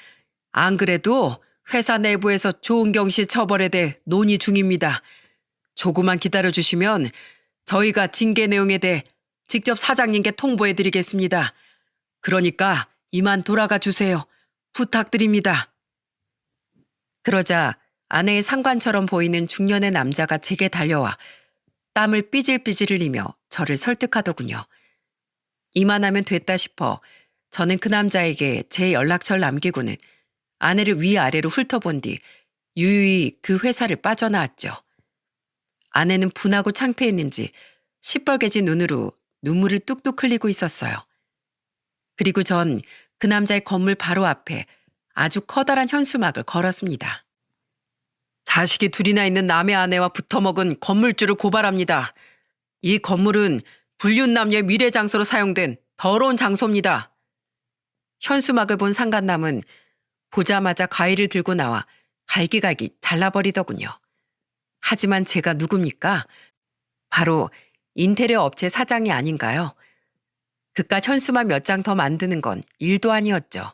안 그래도 회사 내부에서 조은경 씨 처벌에 대해 논의 중입니다. 조금만 기다려주시면 저희가 징계 내용에 대해 직접 사장님께 통보해 드리겠습니다. 그러니까 이만 돌아가 주세요. 부탁드립니다. 그러자 아내의 상관처럼 보이는 중년의 남자가 제게 달려와 땀을 삐질삐질 흘리며 저를 설득하더군요. 이만하면 됐다 싶어 저는 그 남자에게 제 연락처를 남기고는 아내를 위아래로 훑어본 뒤 유유히 그 회사를 빠져나왔죠. 아내는 분하고 창피했는지 시뻘개진 눈으로 눈물을 뚝뚝 흘리고 있었어요. 그리고 전 그 남자의 건물 바로 앞에 아주 커다란 현수막을 걸었습니다. 자식이 둘이나 있는 남의 아내와 붙어먹은 건물주를 고발합니다. 이 건물은 불륜남녀의 미래 장소로 사용된 더러운 장소입니다. 현수막을 본 상간남은 보자마자 가위를 들고 나와 갈기갈기 잘라버리더군요. 하지만 제가 누굽니까? 바로 인테리어 업체 사장이 아닌가요? 그깟 현수막 몇 장 더 만드는 건 일도 아니었죠.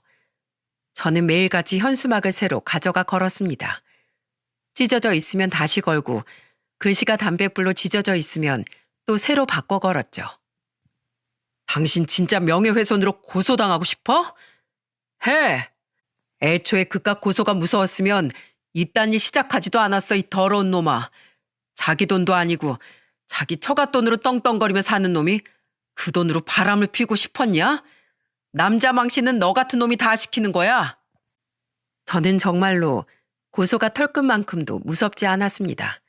저는 매일같이 현수막을 새로 가져가 걸었습니다. 찢어져 있으면 다시 걸고 글씨가 담뱃불로 지져져 있으면 또 새로 바꿔 걸었죠. 당신 진짜 명예훼손으로 고소당하고 싶어? 해! 애초에 그깟 고소가 무서웠으면 이딴 일 시작하지도 않았어, 이 더러운 놈아. 자기 돈도 아니고 자기 처가 돈으로 떵떵거리며 사는 놈이 그 돈으로 바람을 피우고 싶었냐? 남자 망신은 너 같은 놈이 다 시키는 거야. 저는 정말로 고소가 털끝만큼도 무섭지 않았습니다.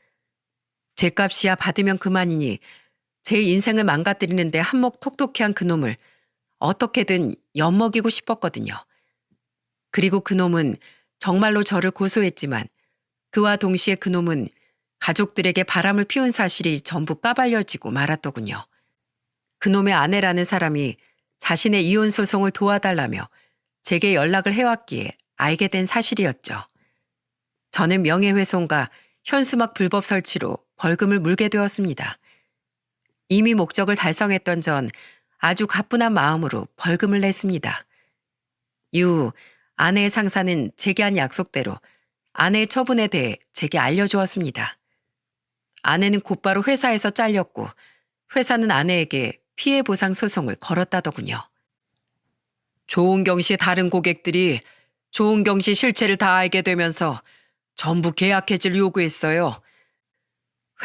죗값이야 받으면 그만이니 제 인생을 망가뜨리는데 한몫 톡톡히한 그놈을 어떻게든 엿먹이고 싶었거든요. 그리고 그놈은 정말로 저를 고소했지만 그와 동시에 그놈은 가족들에게 바람을 피운 사실이 전부 까발려지고 말았더군요. 그놈의 아내라는 사람이 자신의 이혼 소송을 도와달라며 제게 연락을 해왔기에 알게 된 사실이었죠. 저는 명예훼손과 현수막 불법 설치로 벌금을 물게 되었습니다. 이미 목적을 달성했던 전 아주 가뿐한 마음으로 벌금을 냈습니다. 이후 아내의 상사는 제게 한 약속대로 아내의 처분에 대해 제게 알려주었습니다. 아내는 곧바로 회사에서 잘렸고 회사는 아내에게 피해보상 소송을 걸었다더군요. 조은경 씨의 다른 고객들이 조은경 씨 실체를 다 알게 되면서 전부 계약 해지를 요구했어요.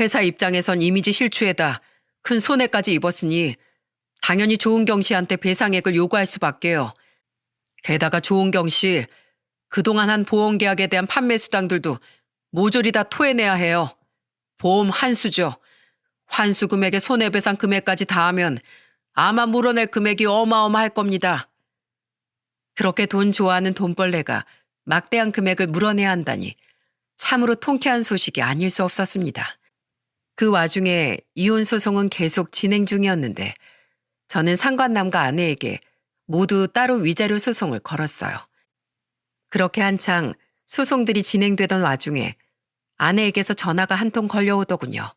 회사 입장에선 이미지 실추에다 큰 손해까지 입었으니 당연히 조은경 씨한테 배상액을 요구할 수밖에요. 게다가 조은경 씨 그동안 한 보험 계약에 대한 판매 수당들도 모조리 다 토해내야 해요. 보험 환수죠. 환수 금액에 손해배상 금액까지 다 하면 아마 물어낼 금액이 어마어마할 겁니다. 그렇게 돈 좋아하는 돈벌레가 막대한 금액을 물어내야 한다니 참으로 통쾌한 소식이 아닐 수 없었습니다. 그 와중에 이혼 소송은 계속 진행 중이었는데 저는 상관남과 아내에게 모두 따로 위자료 소송을 걸었어요. 그렇게 한창 소송들이 진행되던 와중에 아내에게서 전화가 한 통 걸려오더군요.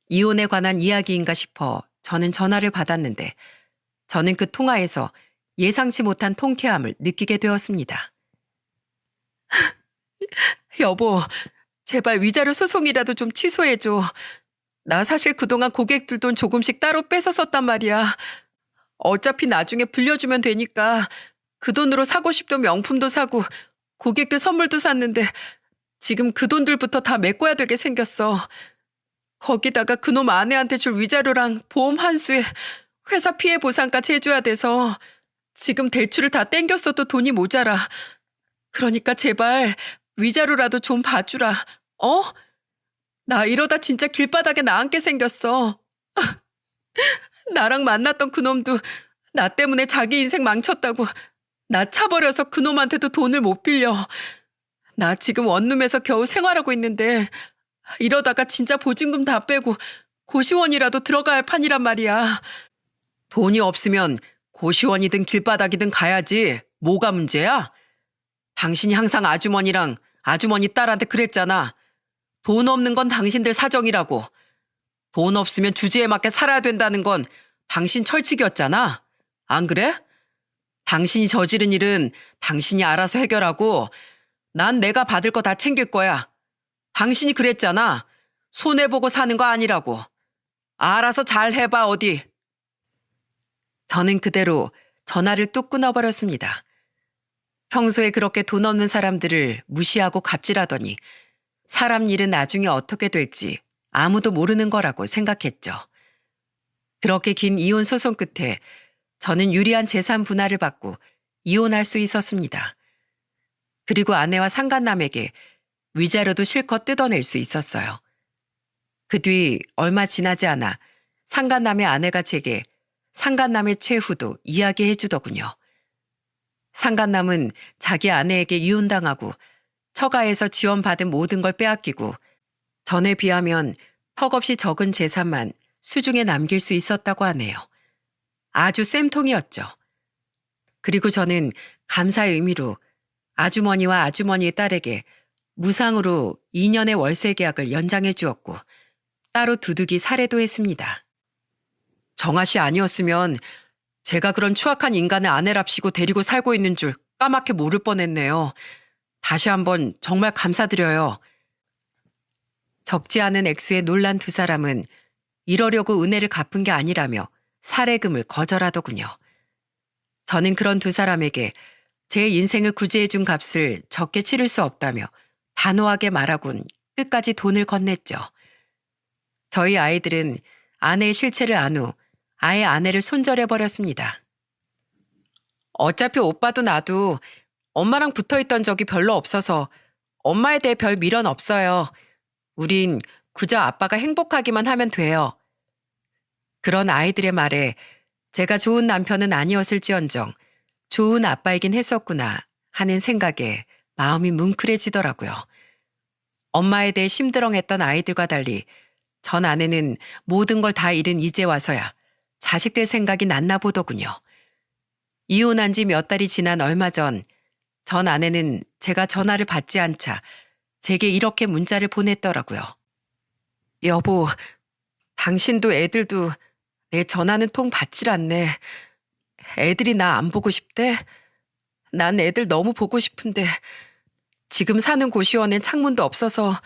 이혼에 관한 이야기인가 싶어 저는 전화를 받았는데 저는 그 통화에서 예상치 못한 통쾌함을 느끼게 되었습니다. 여보, 제발 위자료 소송이라도 좀 취소해줘. 나 사실 그동안 고객들 돈 조금씩 따로 뺏어 썼단 말이야. 어차피 나중에 불려주면 되니까 그 돈으로 사고 싶던 명품도 사고 고객들 선물도 샀는데 지금 그 돈들부터 다 메꿔야 되게 생겼어. 거기다가 그놈 아내한테 줄 위자료랑 보험 환수에 회사 피해 보상까지 해줘야 돼서 지금 대출을 다 땡겼어도 돈이 모자라. 그러니까 제발 위자료라도 좀 봐주라. 어? 나 이러다 진짜 길바닥에 나앉게 생겼어. 나랑 만났던 그놈도 나 때문에 자기 인생 망쳤다고 나 차버려서 그놈한테도 돈을 못 빌려. 나 지금 원룸에서 겨우 생활하고 있는데 이러다가 진짜 보증금 다 빼고 고시원이라도 들어가야 할 판이란 말이야. 돈이 없으면 고시원이든 길바닥이든 가야지. 뭐가 문제야? 당신이 항상 아주머니랑 아주머니 딸한테 그랬잖아. 돈 없는 건 당신들 사정이라고. 돈 없으면 주제에 맞게 살아야 된다는 건 당신 철칙이었잖아. 안 그래? 당신이 저지른 일은 당신이 알아서 해결하고 난 내가 받을 거 다 챙길 거야. 당신이 그랬잖아. 손해보고 사는 거 아니라고. 알아서 잘 해봐 어디. 저는 그대로 전화를 뚝 끊어버렸습니다. 평소에 그렇게 돈 없는 사람들을 무시하고 갑질하더니 사람 일은 나중에 어떻게 될지 아무도 모르는 거라고 생각했죠. 그렇게 긴 이혼 소송 끝에 저는 유리한 재산 분할을 받고 이혼할 수 있었습니다. 그리고 아내와 상간남에게 위자료도 실컷 뜯어낼 수 있었어요. 그 뒤 얼마 지나지 않아 상간남의 아내가 제게 상간남의 최후도 이야기해 주더군요. 상간남은 자기 아내에게 이혼당하고 처가에서 지원받은 모든 걸 빼앗기고 전에 비하면 턱없이 적은 재산만 수중에 남길 수 있었다고 하네요. 아주 쌤통이었죠. 그리고 저는 감사의 의미로 아주머니와 아주머니의 딸에게 무상으로 2년의 월세 계약을 연장해 주었고 따로 두둑이 살해도 했습니다. 정아 씨 아니었으면 제가 그런 추악한 인간의 아내랍시고 데리고 살고 있는 줄 까맣게 모를 뻔했네요. 다시 한번 정말 감사드려요. 적지 않은 액수에 놀란 두 사람은 이러려고 은혜를 갚은 게 아니라며 살해금을 거절하더군요. 저는 그런 두 사람에게 제 인생을 구제해 준 값을 적게 치를 수 없다며 단호하게 말하곤 끝까지 돈을 건넸죠. 저희 아이들은 아내의 실체를 안 후 아예 아내를 손절해버렸습니다. 어차피 오빠도 나도 엄마랑 붙어있던 적이 별로 없어서 엄마에 대해 별 미련 없어요. 우린 그저 아빠가 행복하기만 하면 돼요. 그런 아이들의 말에 제가 좋은 남편은 아니었을지언정 좋은 아빠이긴 했었구나 하는 생각에 마음이 뭉클해지더라고요. 엄마에 대해 심드렁했던 아이들과 달리 전 아내는 모든 걸 다 잃은 이제 와서야 자식들 생각이 났나 보더군요. 이혼한 지 몇 달이 지난 얼마 전 아내는 제가 전화를 받지 않자 제게 이렇게 문자를 보냈더라고요. 여보, 당신도 애들도 내 전화는 통 받질 않네. 애들이 나 안 보고 싶대? 난 애들 너무 보고 싶은데 지금 사는 고시원엔 창문도 없어서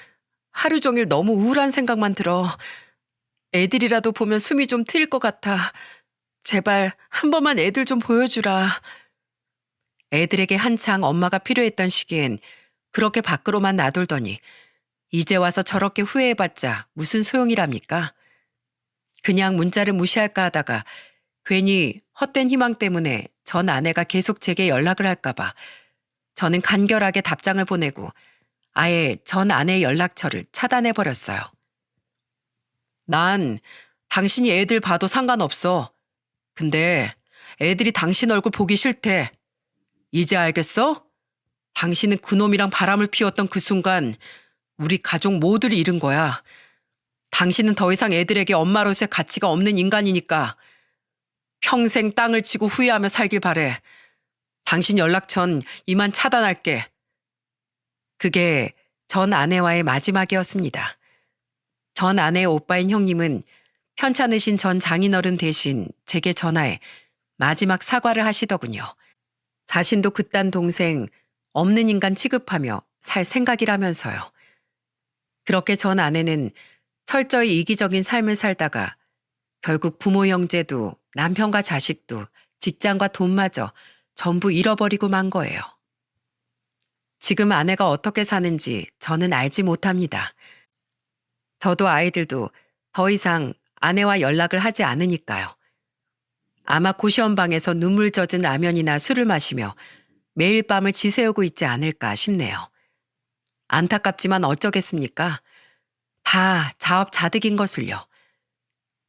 하루 종일 너무 우울한 생각만 들어. 애들이라도 보면 숨이 좀 트일 것 같아. 제발 한 번만 애들 좀 보여주라. 애들에게 한창 엄마가 필요했던 시기엔 그렇게 밖으로만 놔돌더니 이제 와서 저렇게 후회해봤자 무슨 소용이랍니까? 그냥 문자를 무시할까 하다가 괜히 헛된 희망 때문에 전 아내가 계속 제게 연락을 할까봐 저는 간결하게 답장을 보내고 아예 전 아내의 연락처를 차단해버렸어요. 난 당신이 애들 봐도 상관없어. 근데 애들이 당신 얼굴 보기 싫대. 이제 알겠어? 당신은 그놈이랑 바람을 피웠던 그 순간 우리 가족 모두를 잃은 거야. 당신은 더 이상 애들에게 엄마로서의 가치가 없는 인간이니까 평생 땅을 치고 후회하며 살길 바래. 당신 연락처는 이만 차단할게. 그게 전 아내와의 마지막이었습니다. 전 아내의 오빠인 형님은 편찮으신 전 장인어른 대신 제게 전화해 마지막 사과를 하시더군요. 자신도 그딴 동생 없는 인간 취급하며 살 생각이라면서요. 그렇게 전 아내는 철저히 이기적인 삶을 살다가 결국 부모 형제도 남편과 자식도 직장과 돈마저 전부 잃어버리고 만 거예요. 지금 아내가 어떻게 사는지 저는 알지 못합니다. 저도 아이들도 더 이상 아내와 연락을 하지 않으니까요. 아마 고시원방에서 눈물 젖은 라면이나 술을 마시며 매일 밤을 지새우고 있지 않을까 싶네요. 안타깝지만 어쩌겠습니까? 다 자업자득인 것을요.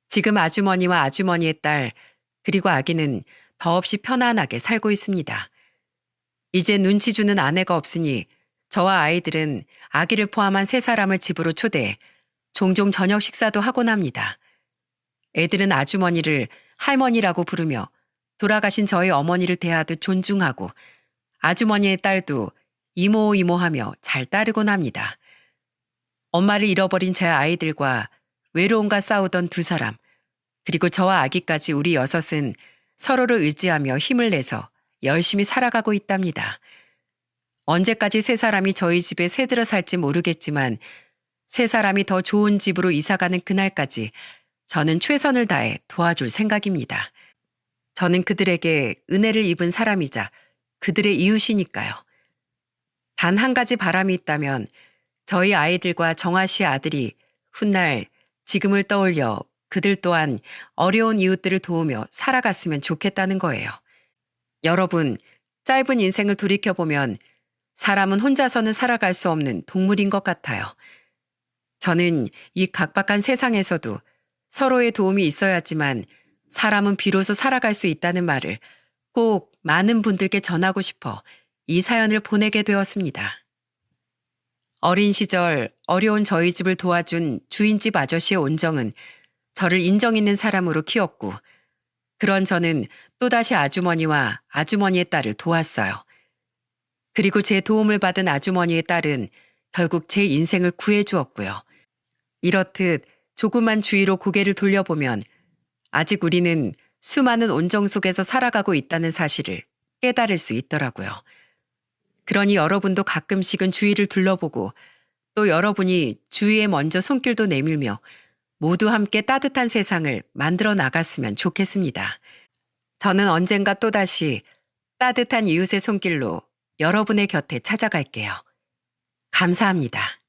지금 아주머니와 아주머니의 딸 그리고 아기는 더없이 편안하게 살고 있습니다. 이제 눈치 주는 아내가 없으니 저와 아이들은 아기를 포함한 세 사람을 집으로 초대해 종종 저녁 식사도 하곤 합니다. 애들은 아주머니를 할머니라고 부르며 돌아가신 저희 어머니를 대하듯 존중하고 아주머니의 딸도 이모 이모하며 잘 따르곤 합니다. 엄마를 잃어버린 제 아이들과 외로움과 싸우던 두 사람, 그리고 저와 아기까지 우리 여섯은 서로를 의지하며 힘을 내서 열심히 살아가고 있답니다. 언제까지 세 사람이 저희 집에 새들어 살지 모르겠지만 세 사람이 더 좋은 집으로 이사가는 그날까지 저는 최선을 다해 도와줄 생각입니다. 저는 그들에게 은혜를 입은 사람이자 그들의 이웃이니까요. 단 한 가지 바람이 있다면 저희 아이들과 정아 씨의 아들이 훗날 지금을 떠올려 그들 또한 어려운 이웃들을 도우며 살아갔으면 좋겠다는 거예요. 여러분, 짧은 인생을 돌이켜보면 사람은 혼자서는 살아갈 수 없는 동물인 것 같아요. 저는 이 각박한 세상에서도 서로의 도움이 있어야지만 사람은 비로소 살아갈 수 있다는 말을 꼭 많은 분들께 전하고 싶어 이 사연을 보내게 되었습니다. 어린 시절 어려운 저희 집을 도와준 주인집 아저씨의 온정은 저를 인정 있는 사람으로 키웠고 그런 저는 또다시 아주머니와 아주머니의 딸을 도왔어요. 그리고 제 도움을 받은 아주머니의 딸은 결국 제 인생을 구해주었고요. 이렇듯 조그만 주위로 고개를 돌려보면 아직 우리는 수많은 온정 속에서 살아가고 있다는 사실을 깨달을 수 있더라고요. 그러니 여러분도 가끔씩은 주위를 둘러보고 또 여러분이 주위에 먼저 손길도 내밀며 모두 함께 따뜻한 세상을 만들어 나갔으면 좋겠습니다. 저는 언젠가 또다시 따뜻한 이웃의 손길로 여러분의 곁에 찾아갈게요. 감사합니다.